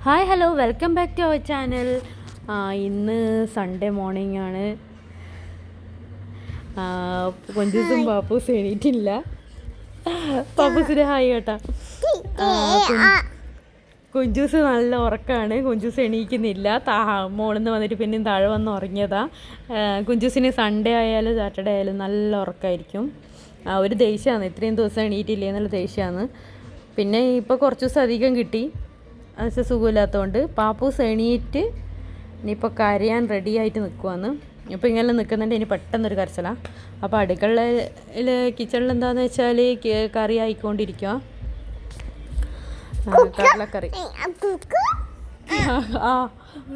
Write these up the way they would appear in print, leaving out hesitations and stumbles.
Hi hello welcome back to our channel. ഇന്ന് Sunday morning ആണ്. കൊഞ്ചൂസും പാപ്പൂസും എണീറ്റില്ല. പാപ്പൂസിന് ഹായ് കേട്ടാ. കുഞ്ചൂസ് നല്ല ഉറക്കമാണ്. കുഞ്ചൂസ് എണീക്കുന്നില്ല. മോളിൽ നിന്ന് വന്നിട്ട് പിന്നെയും താഴെ വന്ന് ഉറങ്ങിയതാ. കുഞ്ചൂസിന് സൺഡേ ആയാലും സാറ്റർഡേ ആയാലും നല്ല ഉറക്കമായിരിക്കും. ഒരു ദേഷ്യമാണ്, ഇത്രയും ദിവസം എണീറ്റില്ലേ എന്നുള്ള ദേഷ്യമാണ്. പിന്നെ ഇപ്പോൾ കുറച്ച് ദിവസം അധികം കിട്ടി, അത് സുഖമില്ലാത്തതുകൊണ്ട്. പാപ്പൂസ് എണീറ്റ് ഇനിയിപ്പോൾ കരയാൻ റെഡി ആയിട്ട് നിൽക്കുവാന്ന്. ഇപ്പോൾ ഇങ്ങനെ നിൽക്കുന്നുണ്ട്. ഇനി പെട്ടെന്നൊരു കരച്ചിലാണ്. അപ്പോൾ അടുക്കളയിൽ കിച്ചണിൽ എന്താണെന്ന് വെച്ചാൽ കറി ആയിക്കൊണ്ടിരിക്കുക, കടലക്കറി.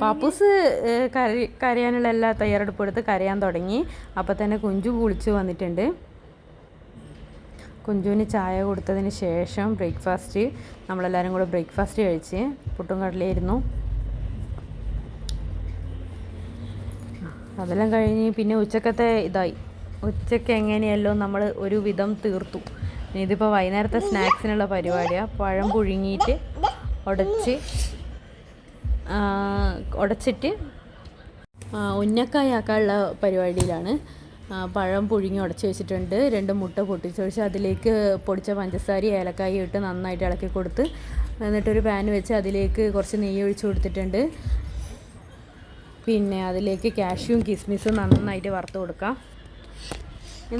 പാപ്പൂസ് കരയാനുള്ള എല്ലാ തയ്യാറെടുപ്പും എടുത്ത് കരയാൻ തുടങ്ങി. അപ്പോൾ തന്നെ കുഞ്ചു കുളിച്ച് വന്നിട്ടുണ്ട്. കുഞ്ചുവിന് ചായ കൊടുത്തതിന് ശേഷം ബ്രേക്ക്ഫാസ്റ്റ്, നമ്മളെല്ലാവരും കൂടെ ബ്രേക്ക്ഫാസ്റ്റ് കഴിച്ച് പുട്ടും കടലയായിരുന്നു. അതെല്ലാം കഴിഞ്ഞ് പിന്നെ ഉച്ചക്കത്തെ ഉച്ചയ്ക്ക് എങ്ങനെയല്ലോ നമ്മൾ ഒരു വിധം തീർത്തു. ഇതിപ്പോൾ വൈകുന്നേരത്തെ സ്നാക്സിനുള്ള പരിപാടിയാണ്. പഴം പുഴുങ്ങിയിട്ട് ഉടച്ചിട്ട് ഉന്നക്കായ ആക്കാനുള്ള പരിപാടിയിലാണ്. പഴം പുഴുങ്ങി ഉടച്ച് വെച്ചിട്ടുണ്ട്. 2 മുട്ട പൊട്ടിച്ചൊഴിച്ച് അതിലേക്ക് പൊടിച്ച പഞ്ചസാര ഏലക്കായ ഇട്ട് നന്നായിട്ട് ഇളക്കി കൊടുത്ത്, എന്നിട്ടൊരു പാൻ വെച്ച് അതിലേക്ക് കുറച്ച് നെയ്യ് ഒഴിച്ച് കൊടുത്തിട്ടുണ്ട്. പിന്നെ അതിലേക്ക് കാഷ്യൂവും കിസ്മിസും നന്നായിട്ട് വറുത്ത് കൊടുക്കാം.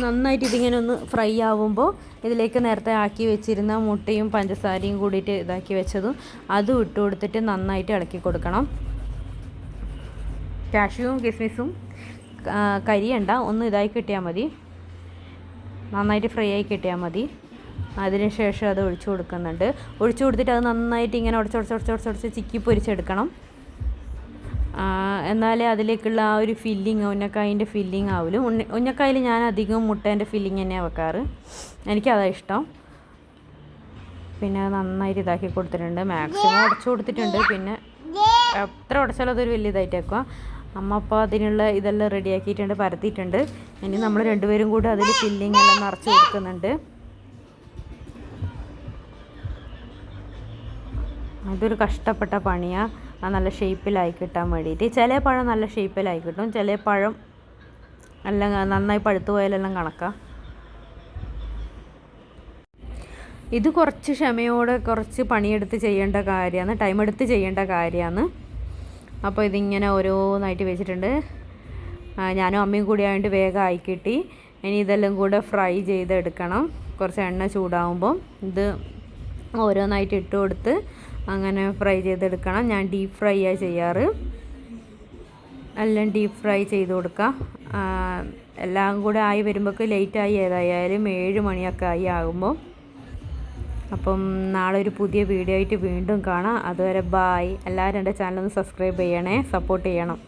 നന്നായിട്ട് ഇതിങ്ങനെ ഒന്ന് ഫ്രൈ ആവുമ്പോൾ ഇതിലേക്ക് നേരത്തെ ആക്കി വെച്ചിരുന്ന മുട്ടയും പഞ്ചസാരയും കൂടിയിട്ട് ഇതാക്കി വെച്ചതും അതും ഇട്ട് കൊടുത്തിട്ട് നന്നായിട്ട് ഇളക്കി കൊടുക്കണം. കാഷ്യൂവും കിസ്മിസും കരിയണ്ട, ഒന്ന് ഇതായി കിട്ടിയാൽ മതി, നന്നായിട്ട് ഫ്രൈ ആയി കിട്ടിയാൽ മതി. അതിന് ശേഷം അത് ഒഴിച്ചു കൊടുക്കുന്നുണ്ട്. ഒഴിച്ചു കൊടുത്തിട്ട് അത് നന്നായിട്ട് ഇങ്ങനെ ഉടച്ച് ചിക്കി പൊരിച്ചെടുക്കണം. എന്നാലേ അതിലേക്കുള്ള ആ ഒരു ഫില്ലിങ്, ഉന്നക്കായൻ്റെ ഫില്ലിങ് ആവില്ല. ഉന്നക്കായിൽ ഞാൻ അധികം മുട്ടേൻ്റെ ഫില്ലിങ് തന്നെയാണ് വെക്കാറ്, എനിക്കതാണ് ഇഷ്ടം. പിന്നെ നന്നായിട്ട് ഇതാക്കി കൊടുത്തിട്ടുണ്ട്, മാക്സിമം ഉടച്ചു കൊടുത്തിട്ടുണ്ട്. പിന്നെ എത്ര ഉടച്ചാലും അതൊരു വലിയ ഇതായിട്ട് വെക്കുക. അമ്മ അപ്പോൾ അതിനുള്ള ഇതെല്ലാം റെഡിയാക്കിയിട്ടുണ്ട്, പരത്തിയിട്ടുണ്ട്. ഇനി നമ്മൾ രണ്ടുപേരും കൂടി അതിൽ ഫില്ലിങ് എല്ലാം നിറച്ച് കൊടുക്കുന്നുണ്ട്. അതൊരു കഷ്ടപ്പെട്ട പണിയാണ്, അത് നല്ല ഷേപ്പിലായി കിട്ടാൻ വേണ്ടിയിട്ട്. ചില പഴം നല്ല ഷേപ്പിലായി കിട്ടും, ചില പഴം എല്ലാം നന്നായി പഴുത്തു പോയാലെല്ലാം കണക്കാം. ഇത് കുറച്ച് ക്ഷമയോടെ കുറച്ച് പണിയെടുത്ത് ചെയ്യേണ്ട കാര്യമാണ്, ടൈം എടുത്ത് ചെയ്യേണ്ട കാര്യമാണ്. അപ്പോൾ ഇതിങ്ങനെ ഓരോന്നായിട്ട് വെച്ചിട്ടുണ്ട്. ഞാനും അമ്മയും കൂടി ആയതുകൊണ്ട് വേഗം ആയി കിട്ടി. ഇനി ഇതെല്ലാം കൂടെ ഫ്രൈ ചെയ്തെടുക്കണം. കുറച്ച് എണ്ണ ചൂടാവുമ്പോൾ ഇത് ഓരോന്നായിട്ട് ഇട്ട് കൊടുത്ത് അങ്ങനെ ഫ്രൈ ചെയ്തെടുക്കണം. ഞാൻ ഡീപ്പ് ഫ്രൈ ആണ് ചെയ്യാറ്, എല്ലാം ഡീപ്പ് ഫ്രൈ ചെയ്ത് കൊടുക്കുക. എല്ലാം കൂടെ ആയി വരുമ്പോൾ ലേറ്റായി, ഏതായാലും 7 മണിയൊക്കെ ആകുമ്പോൾ. അപ്പം നാളെ ഒരു പുതിയ വീഡിയോ ആയിട്ട് വീണ്ടും കാണാം. അതുവരെ ബായ്. എല്ലാവരും എൻ്റെ ചാനലൊന്ന് സബ്സ്ക്രൈബ് ചെയ്യണേ, സപ്പോർട്ട് ചെയ്യണം.